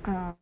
Uh,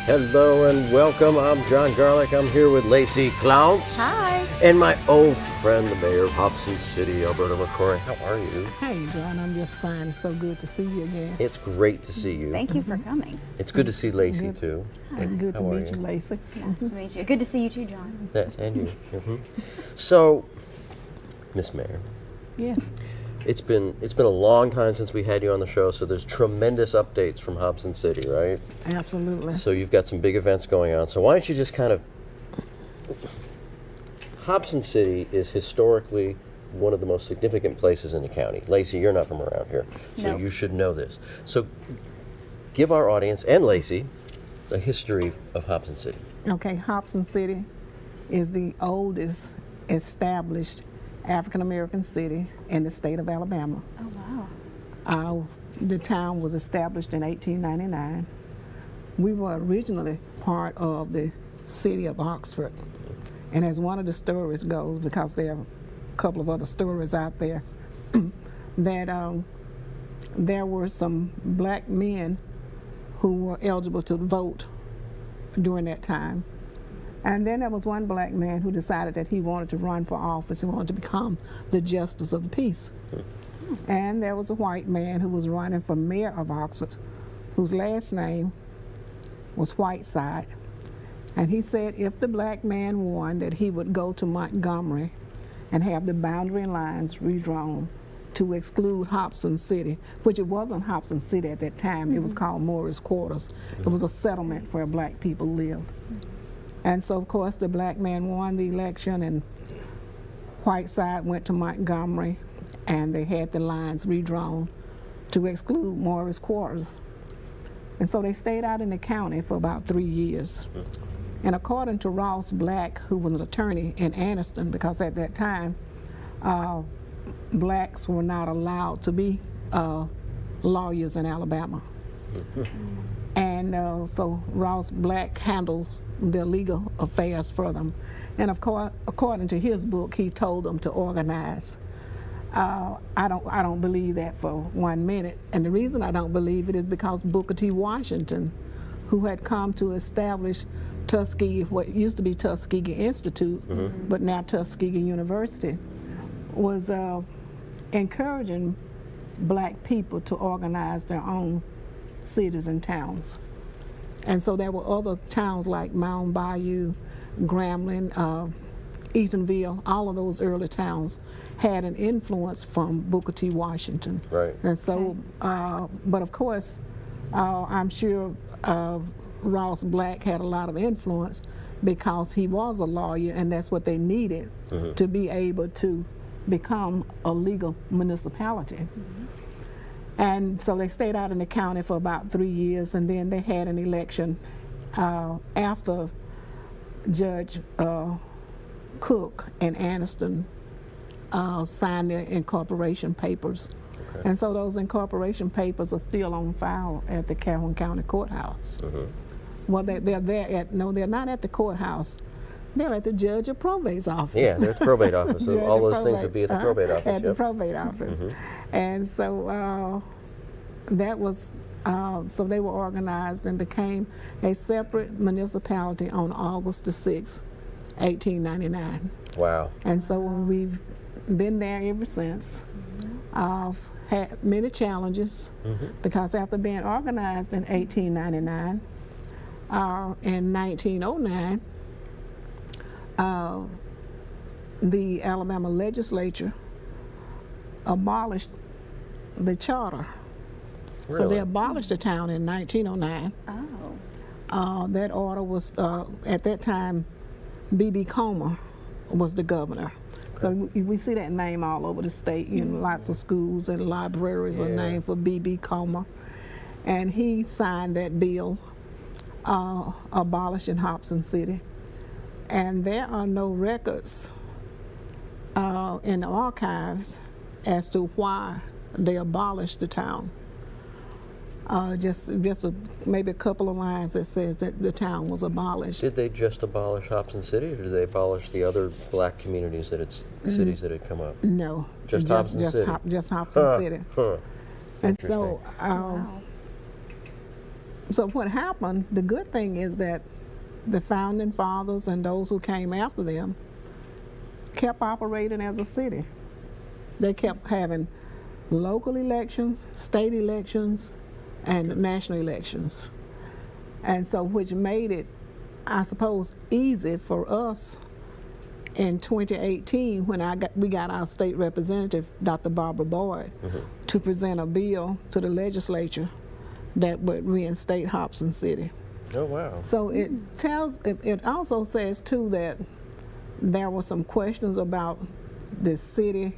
Hello and welcome. I'm John Garlick. I'm here with Lacey Clounce. Hi. And my old friend, the mayor of Hobson City, Alberta McCrory. How are you? Hey, John, I'm just fine. It's so good to see you again. It's great to see you. Thank you for coming. It's good to see Lacey, Good. too. And good to How are meet you, Lacey. Nice to meet you. Good to see you too, John. Yes, and you. So, Miss Mayor, Yes. it's been a long time since we had you on the show, so there's tremendous updates from Hobson City, right? Absolutely. So you've got some big events going on. So why don't you just kind of... Hobson City is historically one of the most significant places in the county. Lacey, you're not from around here, so No. you should know this. So give our audience and Lacey a history of Hobson City. Okay, Hobson City is the oldest established African American city in the state of Alabama. Oh, wow. The town was established in 1899. We were originally part of the city of Oxford. And as one of the stories goes, because there are a couple of other stories out there, that there were some black men who were eligible to vote during that time. And then there was one black man who decided that he wanted to run for office and wanted to become the justice of the peace. And there was a white man who was running for mayor of Oxford, whose last name was Whiteside. And he said if the black man won, that he would go to Montgomery and have the boundary lines redrawn to exclude Hobson City, which it wasn't Hobson City at that time. It was called Morris Quarters. It was a settlement where black people lived. And so, of course, the black man won the election, and Whiteside went to Montgomery, and they had the lines redrawn to exclude Morris Quarters. And so they stayed out in the county for about 3 years. And according to Ross Black, who was an attorney in Anniston, because at that time, blacks were not allowed to be lawyers in Alabama. And so Ross Black handled their legal affairs for them. And of course, according to his book, he told them to organize. I don't believe that for 1 minute. And the reason I don't believe it is because Booker T. Washington, who had come to establish Tuskegee, what used to be Tuskegee Institute, but now Tuskegee University, was encouraging black people to organize their own cities and towns. And so there were other towns like Mound Bayou, Grambling, Ethanville, all of those early towns had an influence from Booker T. Washington. Right. And so, but of course, I'm sure Ross Black had a lot of influence because he was a lawyer, and that's what they needed to be able to become a legal municipality. And so they stayed out in the county for about 3 years, and then they had an election after Judge Cook and Aniston signed their incorporation papers. Okay. And so those incorporation papers are still on file at the Calhoun County Courthouse. Well, they're there at, no, they're not at the courthouse. They're at the Judge of Probate's office. Yeah, there's probate office. So Judge all of those things would be at the probate office. At the Yep. probate office. And so that was, so they were organized and became a separate municipality on August the 6th, 1899. Wow. And so we've been there ever since. Had many challenges because after being organized in 1899, in 1909, the Alabama legislature abolished the charter. So they Really? abolished the town in 1909. Oh. That order was, at that time, B.B. Comer was the governor. So we see that name all over the state. You know, lots of schools and libraries are named for B.B. Comer. And he signed that bill abolishing Hobson City. And there are no records in the archives as to why they abolished the town. Just maybe a couple of lines that says that the town was abolished. Did they just abolish Hobson City, or did they abolish the other black communities that cities that had come up? No, Just Hobson City? Just Hobson City. And so, Wow. so what happened, the good thing is that the founding fathers and those who came after them kept operating as a city. They kept having local elections, state elections, and national elections. And so which made it, I suppose, easy for us in 2018 when we got our state representative, Dr. Barbara Boyd, to present a bill to the legislature that would reinstate Hobson City. Oh, wow. So it also says too that there were some questions about the city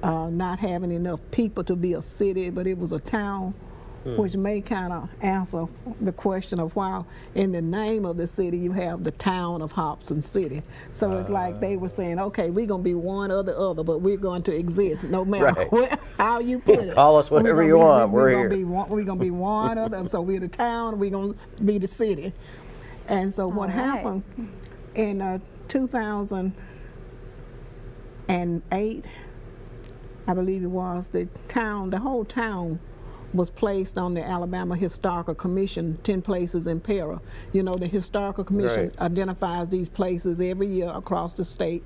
not having enough people to be a city, but it was a town, which may kind of answer the question of why in the name of the city you have the town of Hobson City. So it's like they were saying, okay, we're going to be one or the other, but we're going to exist no matter how you put it. Call us whatever you want, we're here. We're going to be one or the other. So we're the town, we're going to be the city. And so what happened in 2008, I believe it was, the whole town was placed on the Alabama Historical Commission, 10 places in peril. You know, the Historical Commission identifies these places every year across the state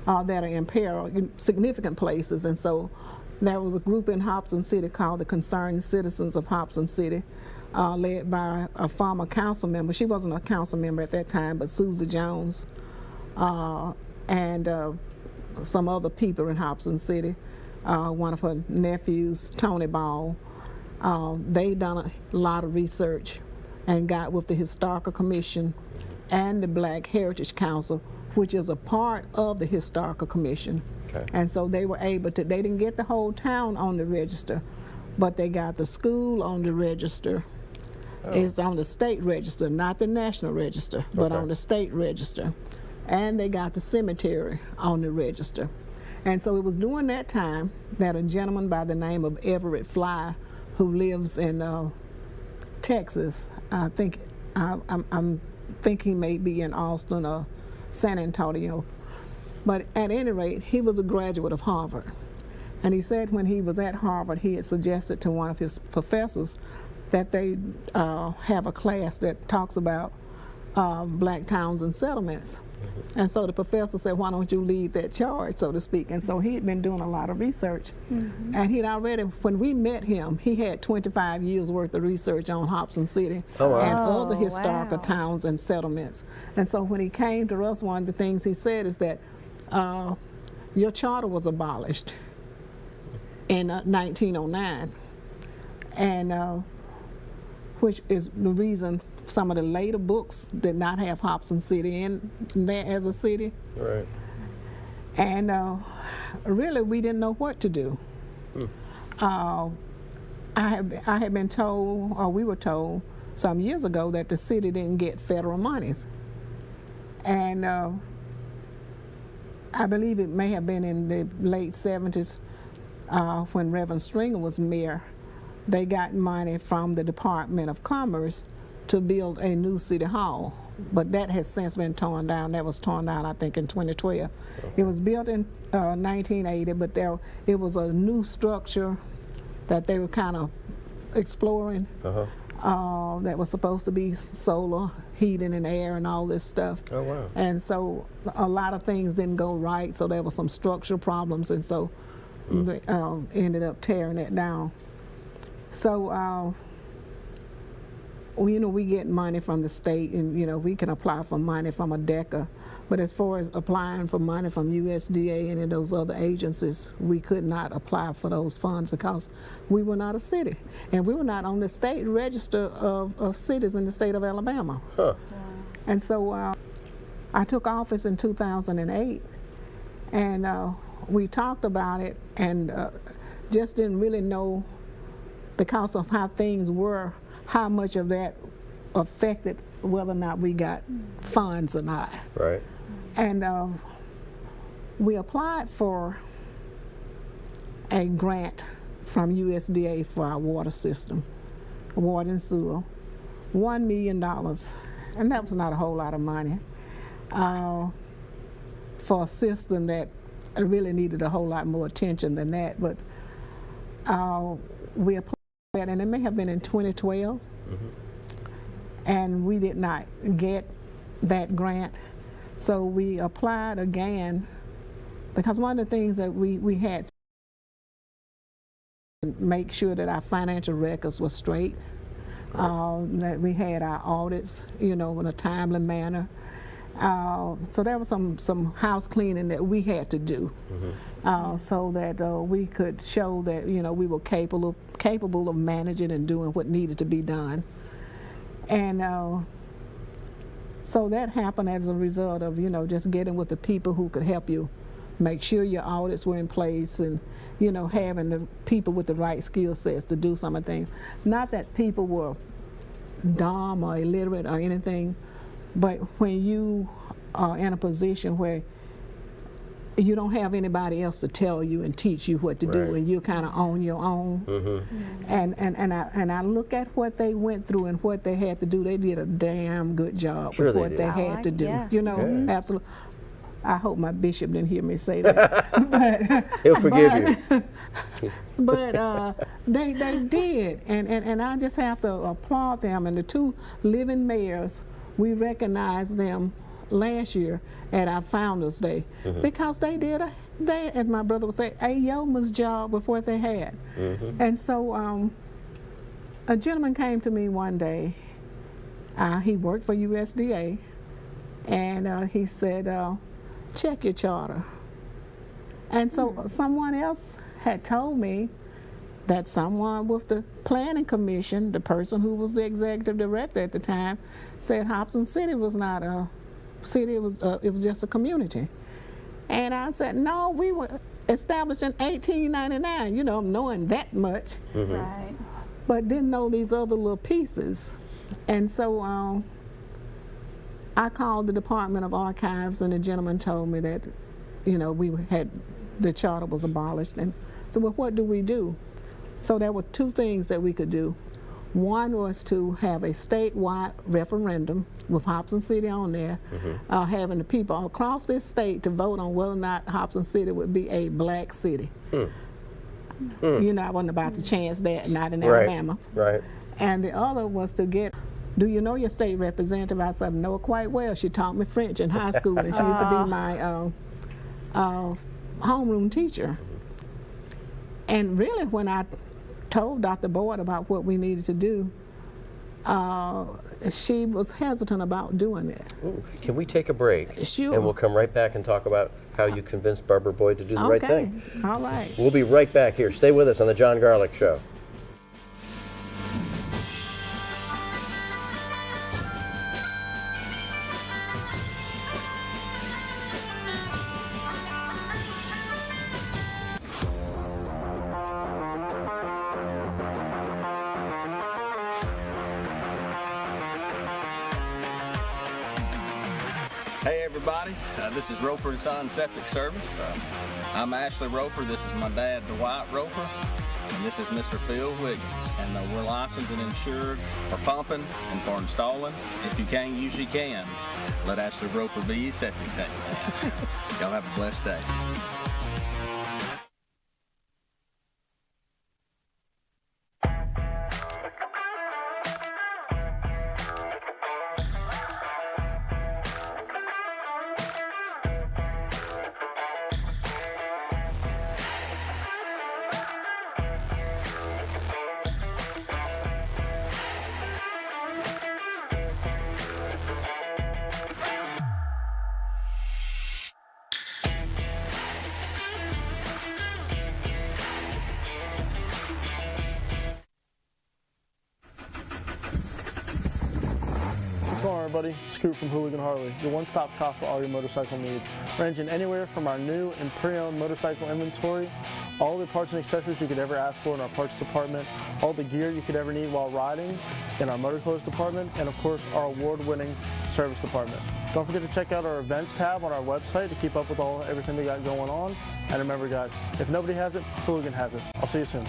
that are in peril, significant places. And so there was a group in Hobson City called the Concerned Citizens of Hobson City, led by a former council member. She wasn't a council member at that time, but Susie Jones and some other people in Hobson City. One of her nephews, Tony Ball, they done a lot of research and got with the Historical Commission and the Black Heritage Council, which is a part of the Historical Commission. Okay. And so they were able to, they didn't get the whole town on the register, but they got the school on the register. It's on the state register, not the national register, but on the state register. And they got the cemetery on the register. And so it was during that time that a gentleman by the name of Everett Fly, who lives in Texas, I think, I'm thinking he may be in Austin or San Antonio, but at any rate, he was a graduate of Harvard. And he said when he was at Harvard, he had suggested to one of his professors that they have a class that talks about black towns and settlements. And so the professor said, why don't you lead that charge, so to speak? And so he had been doing a lot of research. And he'd already, when we met him, he had 25 years worth of research on Hobson City and other historical towns and settlements. And so when he came to us, one of the things he said is that your charter was abolished in 1909. And which is the reason some of the later books did not have Hobson City in there as a city. Right. And really, we didn't know what to do. I had been told, or we were told some years ago, that the city didn't get federal monies. And I believe it may have been in the late 70s when Reverend Stringer was mayor. They got money from the Department of Commerce to build a new city hall. But that has since been torn down. That was torn down, I think, in 2012. It was built in 1980, but it was a new structure that they were kind of exploring. That was supposed to be solar heating and air and all this stuff. Oh, wow. And so a lot of things didn't go right, so there were some structural problems, and so they ended up tearing it down. So, you know, we get money from the state, and, you know, we can apply for money from ADECA, but as far as applying for money from USDA and those other agencies, we could not apply for those funds because we were not a city, and we were not on the state register of cities in the state of Alabama. Huh. And so I took office in 2008, and we talked about it, and just didn't really know, because of how things were, how much of that affected whether or not we got funds or not. Right. And we applied for a grant from USDA for our water system, water and sewer, $1 million. And that was not a whole lot of money for a system that really needed a whole lot more attention than that. But we applied for that, and it may have been in 2012. And we did not get that grant. So we applied again, because one of the things that we had to make sure that our financial records were straight, that we had our audits, you know, in a timely manner. So there was some house cleaning that we had to do, so that we could show that, you know, we were capable of managing and doing what needed to be done. And so that happened as a result of, you know, just getting with the people who could help you make sure your audits were in place, and, you know, having the people with the right skill sets to do some of the things. Not that people were dumb or illiterate or anything, but when you are in a position where you don't have anybody else to tell you and teach you what to do, and you're kind of on your own. And I look at what they went through and what they had to do. They did a damn good job with what they had to do. You know, absolutely. I hope my bishop didn't hear me say that. But, he'll forgive you. But they did, and I just have to applaud them. And the two living mayors, we recognized them last year at our Founders Day, because they did, as my brother would say, a yeoman's job with what they had. And so a gentleman came to me one day. He worked for USDA, and he said, check your charter. And so someone else had told me that someone with the planning commission, the person who was the executive director at the time, said Hobson City was not a city, it was just a community. And I said, no, we were established in 1899, you know, knowing that much, Right. but didn't know these other little pieces. And so I called the Department of Archives, and the gentleman told me that, you know, the charter was abolished. And so, well, what do we do? So there were two things that we could do. One was to have a statewide referendum with Hobson City on there, having the people across this state to vote on whether or not Hobson City would be a black city. You know, I wasn't about to chance that, not in Alabama. Right. And the other was to get, do you know your state representative? I said, I know her quite well. She taught me French in high school, and she used to be my homeroom teacher. And really, when I told Dr. Boyd about what we needed to do, she was hesitant about doing it. Ooh, can we take a break? Sure. And we'll come right back and talk about how you convinced Barbara Boyd to do the right thing. All right. We'll be right back here. Stay with us on The John Garlick Show. Hey everybody, this is Roper and Son Septic Service. I'm Ashley Roper, this is my dad Dwight Roper, and this is Mr. Phil Wiggins. And we're licensed and insured for pumping and for installing. If you can't use, you can. Let Ashley Roper be your septic tank man. Y'all have a blessed day. What's going on, everybody? Scoot from Hooligan Harley, your one-stop shop for all your motorcycle needs, ranging anywhere from our new and pre-owned motorcycle inventory, all the parts and accessories you could ever ask for in our parts department, all the gear you could ever need while riding in our motor clothes department, and of course our award-winning service department. Don't forget to check out our events tab on our website to keep up with everything we got going on. And remember, guys, if nobody has it, Hooligan has it. I'll see you soon.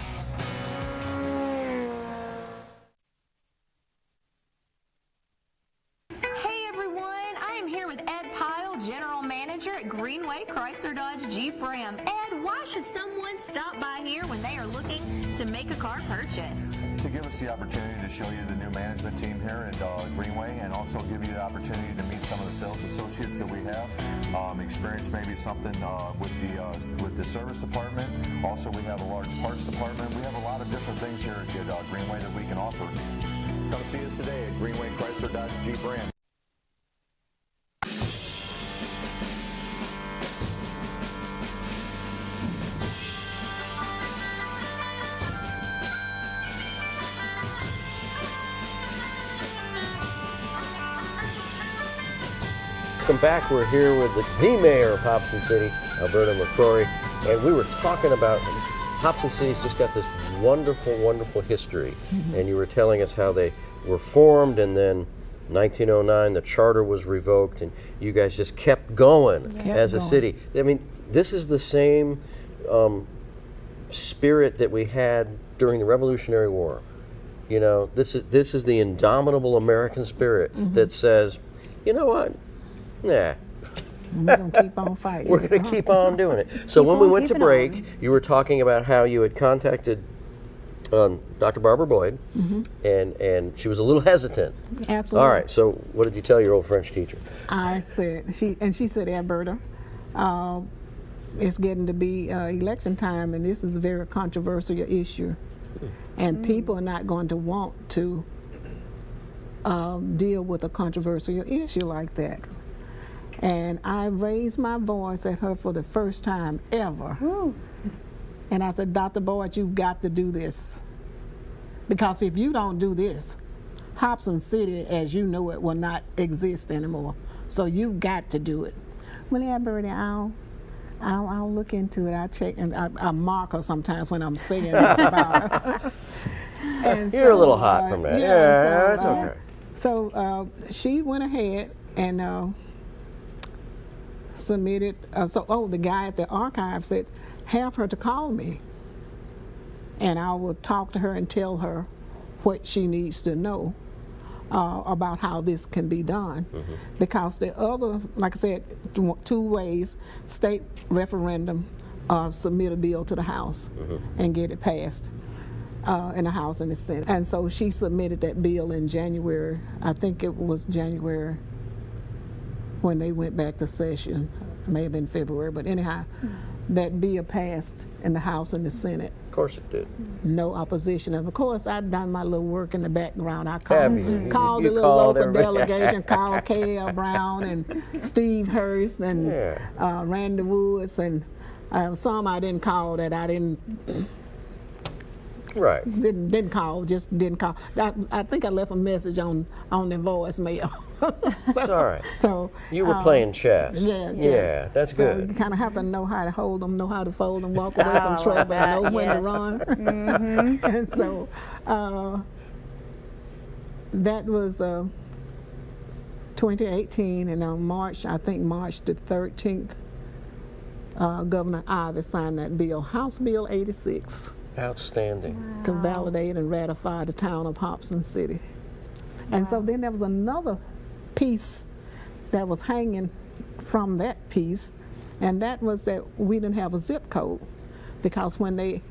General Manager at Greenway Chrysler Dodge Jeep Ram. Ed, why should someone stop by here when they are looking to make a car purchase? To give us the opportunity to show you the new management team here at Greenway, and also give you the opportunity to meet some of the sales associates that we have, experience maybe something with the service department. Also, we have a large parts department. We have a lot of different things here at Greenway that we can offer. Come see us today at Greenway Chrysler Dodge Jeep Ram. Welcome back. We're here with the mayor of Hobson City, Alberta McCrory, and we were talking about Hobson City's just got this wonderful, wonderful history. And you were telling us how they were formed, and then 1909 the charter was revoked, and you guys just kept going as a city. I mean, this is the same spirit that we had during the Revolutionary War. You know, this is the indomitable American spirit that says, you know what? Nah. We're going to keep on fighting. We're going to keep on doing it. So when we went to break, you were talking about how you had contacted Dr. Barbara Boyd, and she was a little hesitant. Absolutely. All right, so what did you tell your old French teacher? I said, she said, Alberta, it's getting to be election time, and this is a very controversial issue. And people are not going to want to deal with a controversial issue like that. And I raised my voice at her for the first time ever. And I said, Dr. Boyd, you've got to do this. Because if you don't do this, Hobson City, as you know it, will not exist anymore. So you've got to do it. Well, yeah, Bertie, I'll look into it. I'll check, and I mark her sometimes when I'm saying this about her. And You're a little hot from that. Yeah, that's okay. So she went ahead and submitted, the guy at the archive said, have her to call me. And I will talk to her and tell her what she needs to know about how this can be done. Because the other, like I said, two ways, state referendum, submit a bill to the House and get it passed in the House and the Senate. And so she submitted that bill in January. I think it was January when they went back to session. It may have been February, but anyhow, that bill passed in the House and the Senate. Of course it did. No opposition. And of course, I'd done my little work in the background. I called You the little called local everybody. delegation, called K.L. Brown and Steve Hurst and Randy Woods, and some I didn't call that I didn't call, just didn't call. I think I left a message on the voicemail. So, all right. So you were playing chess. Yeah, that's so good. you kind of have to know how to hold them, know how to fold them, walk away from trouble, and know when to run. And so that was 2018, and on March, I think March the 13th, Governor Ivey signed that bill, House Bill 86, Outstanding. to validate and ratify the town of Hobson City. And so then there was another piece that was hanging from that piece, and that was that we didn't have a zip code, because when they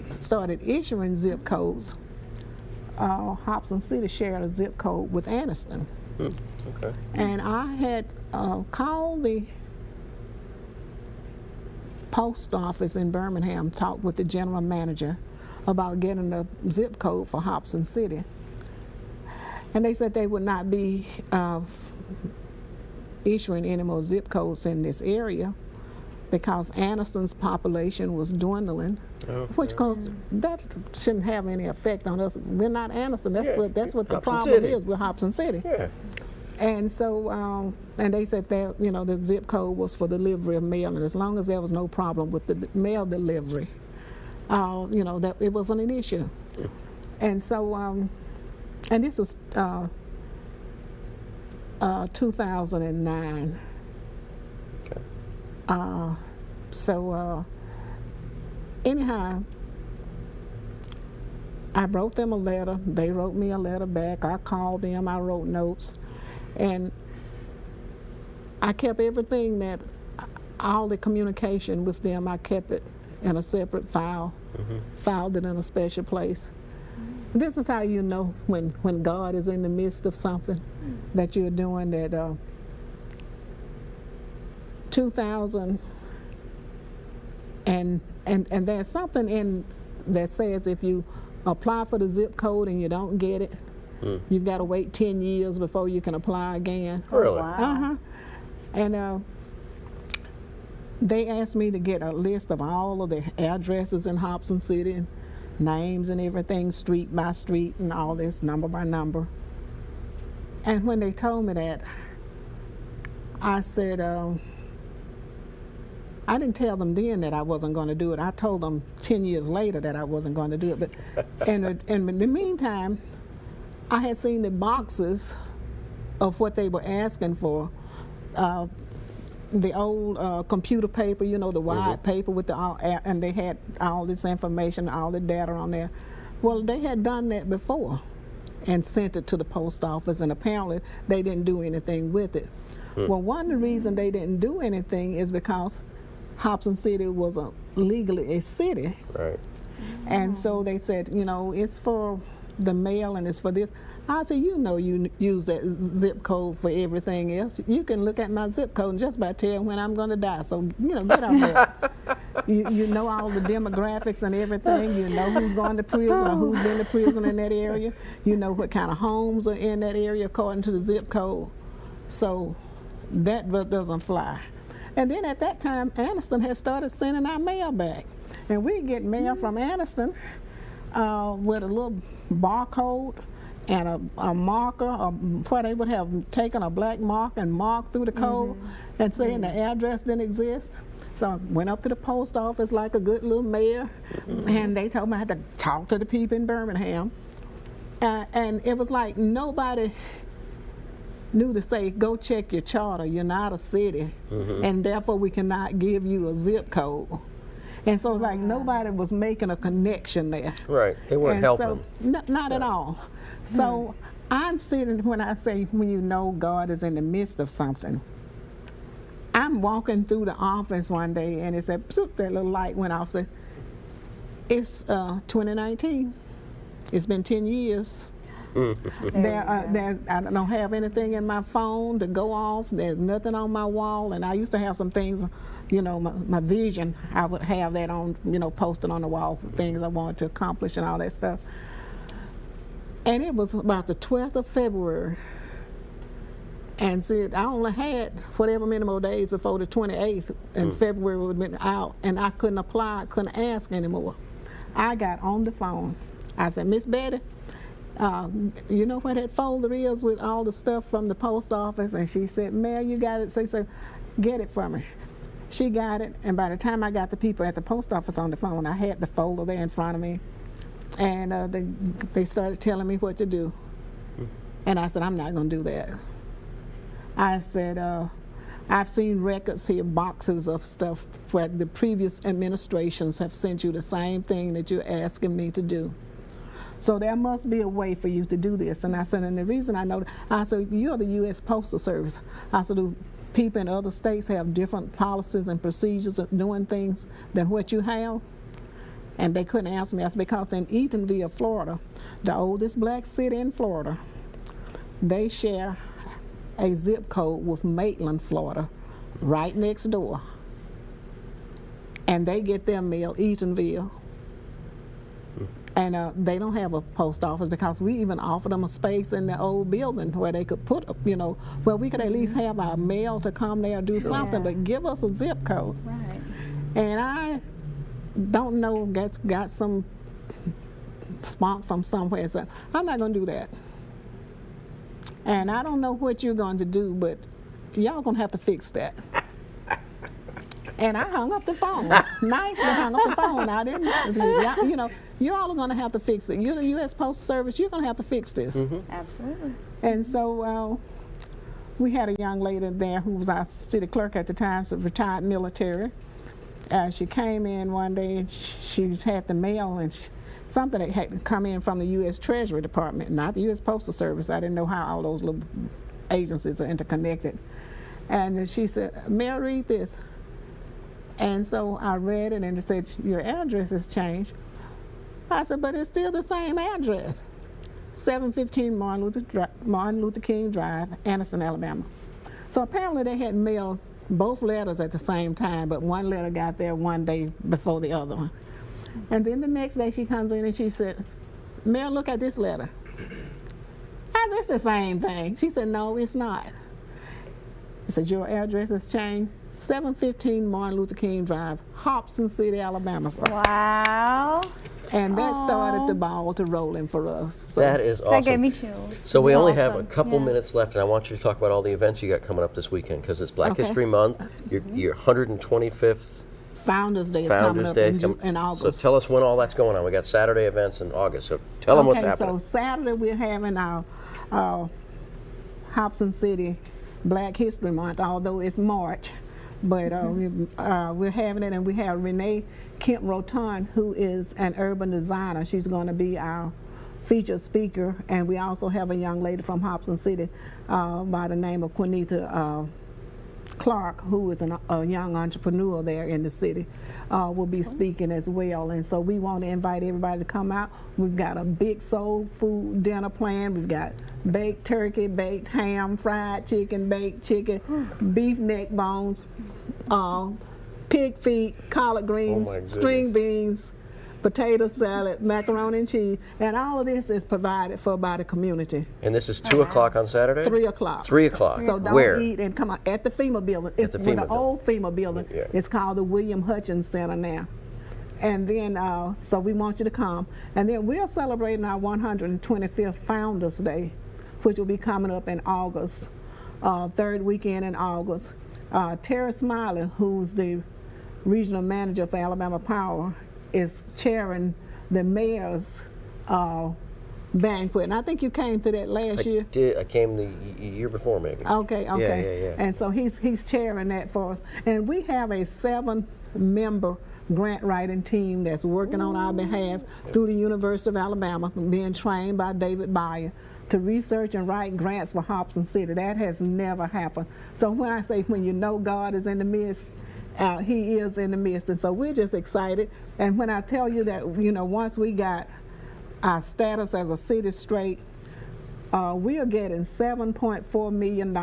started issuing zip codes, Hobson City shared a zip code with Anniston. Okay. And I had called the post office in Birmingham, talked with the general manager about getting a zip code for Hobson City. And they said they would not be issuing any more zip codes in this area because Anniston's population was dwindling, which that shouldn't have any effect on us. We're not Anniston. That's what the Hobson problem City. is with Hobson City. Yeah. And so, and they said that, you know, the zip code was for delivery of mail, and as long as there was no problem with the mail delivery, you know, that it wasn't an issue. And so, and this was 2009. Okay. So anyhow, I wrote them a letter. They wrote me a letter back. I called them. I wrote notes. And I kept everything that, all the communication with them, I kept it in a separate file, filed it in a special place. This is how you know when God is in the midst of something that you're doing. That 2000, and there's something in that says if you apply for the zip code and you don't get it, you've got to wait 10 years before you can apply again. Really? Wow. And they asked me to get a list of all of the addresses in Hobson City, and names and everything, street by street and all this, number by number. And when they told me that, I said, I didn't tell them then that I wasn't going to do it. I told them 10 years later that I wasn't going to do it. But in the meantime, I had seen the boxes of what they were asking for. The old computer paper, you know, the white paper with and they had all this information, all the data on there. Well, they had done that before and sent it to the post office, and apparently they didn't do anything with it. Well, one of the reasons they didn't do anything is because Hobson City was legally a city. Right. And so they said, you know, it's for the mail and it's for this. I said, you know, you use that zip code for everything else. You can look at my zip code and just about tell when I'm going to die. So, you know, get off that. You know all the demographics and everything. You know who's going to prison or who's been to prison in that area. You know what kind of homes are in that area according to the zip code. So that doesn't fly. And then at that time, Anniston had started sending our mail back. And we get mail from Anniston with a little barcode and a marker, where they would have taken a black mark and marked through the code and saying the address didn't exist. So I went up to the post office like a good little mayor, and they told me I had to talk to the people in Birmingham. And it was like nobody knew to say, go check your charter, you're not a city, and therefore we cannot give you a zip code. And so it's like nobody was making a connection there. Right, they weren't And helping. So, not at all. So I'm sitting, when I say, when you know God is in the midst of something, I'm walking through the office one day and it said, that little light went off. Says, it's 2019. It's been 10 years. I don't have anything in my phone to go off. There's nothing on my wall. And I used to have some things, you know, my vision, I would have that on, you know, posted on the wall, things I wanted to accomplish and all that stuff. And it was about the 12th of February. And said I only had whatever many more days before the 28th, and February would have been out, and I couldn't apply, I couldn't ask anymore. I got on the phone. I said, Miss Betty, you know where that folder is with all the stuff from the post office? And she said, Mary, you got it? So she said, get it for me. She got it, and by the time I got the people at the post office on the phone, I had the folder there in front of me. And they started telling me what to do. And I said, I'm not going to do that. I said, I've seen records here, boxes of stuff where the previous administrations have sent you the same thing that you're asking me to do. So there must be a way for you to do this. And I said, and the reason I know that, I said, you're the U.S. Postal Service. I said, do people in other states have different policies and procedures of doing things than what you have? And they couldn't answer me. I said, because in Eatonville, Florida, the oldest black city in Florida, they share a zip code with Maitland, Florida, right next door. And they get their mail, Eatonville. And they don't have a post office because we even offered them a space in the old building where they could put, you know, where we could at least have our mail to come there and do something, but give us a zip code. Right. And I don't know, got some spunk from somewhere, so I'm not going to do that. And I don't know what you're going to do, but y'all going to have to fix that. And I hung up the phone. Nicely hung up the phone. I didn't, you know, you all are going to have to fix it. You're the U.S. Postal Service. You're going to have to fix this. Absolutely. And so we had a young lady there who was our city clerk at the time, so retired military. She came in one day and she had the mail and something that had come in from the U.S. Treasury Department, not the U.S. Postal Service. I didn't know how all those little agencies are interconnected. And she said, "May I read this?" And so I read it and it said, "Your address has changed." I said, "But it's still the same address. 715 Martin Luther King Drive, Anniston, Alabama." So apparently they had mailed both letters at the same time, but one letter got there one day before the other one. And then the next day she comes in and she said, "Mayor, look at this letter." I said, "It's the same thing." She said, "No, it's not." I said, "Your address has changed. 715 Martin Luther King Drive, Hobson City, Alabama." Wow. And that started the ball to rolling for us. So That is awesome. That gave me chills. So we That's only have a awesome. couple Yeah. minutes left, and I want you to talk about all the events you got coming up this weekend, because it's Black Okay. History Month, your 125th Founders Day is coming Founders up Day. in August. So tell us when all that's going on. We got Saturday events in August, so tell them what's happening. So Saturday we're having our Hobson City Black History Month, although it's March. But we're having it, and we have Renee Kemp Roton, who is an urban designer. She's going to be our featured speaker, and we also have a young lady from Hobson City by the name of Quinita Clark, who is a young entrepreneur there in the city, will be speaking as well. And so we want to invite everybody to come out. We've got a big soul food dinner planned. We've got baked turkey, baked ham, fried chicken, baked chicken, beef neck bones, pig feet, collard greens, goodness. string beans, potato salad, macaroni and cheese, and all of this is provided for by the community. And this is 2 o'clock on Saturday? 3 o'clock. 3 o'clock. So don't Where? eat and come on at the FEMA building. It's the the FEMA old FEMA building. Yeah. It's called the William Hutchins Center now. And then, so we want you to come. And then we're celebrating our 125th Founders Day, which will be coming up in August, third weekend in August. Terry Smiley, who's the regional manager for Alabama Power, is chairing the mayor's banquet. And I think you came to that last year. I came the year before, maybe. Okay. Yeah. And so he's chairing that for us. And we have a 7-member grant writing team that's working on our behalf through the University of Alabama, being trained by David Byer to research and write grants for Hobson City. That has never happened. So when I say when you know God is in the midst, he is in the midst. And so we're just excited. And when I tell you that, you know, once we got our status as a city straight, we are getting $7.4 million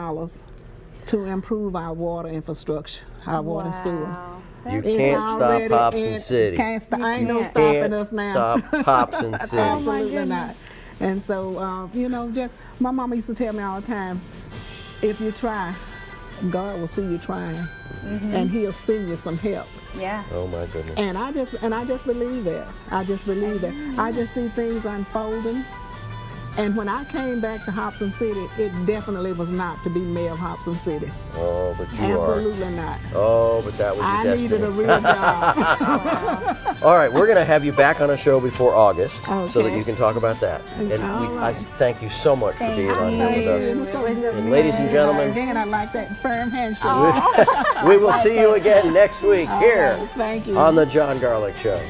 to improve our water infrastructure, our water sewer. Wow. You It's can't stop already Hobson City. Ain't no can't. stopping us now. Stop Hobson City. Absolutely not. And so, you know, just my mama used to tell me all the time, if you try, God will see you trying, and He'll send you some help. Yeah. Oh my goodness. And I just believe that. I just believe that. I just see things unfolding, And when I came back to Hobson City, it definitely was not to be mayor of Hobson City. Oh, but you Absolutely not. Oh, but that was your I destiny. needed a real job. All right, we're going to have you back on a show before August so that Okay. you can talk about that. And I thank you so much for being on here with us. And ladies and gentlemen, Again, I like that firm handshake. we will see you again next week here Thank you. on the John Garlic Show.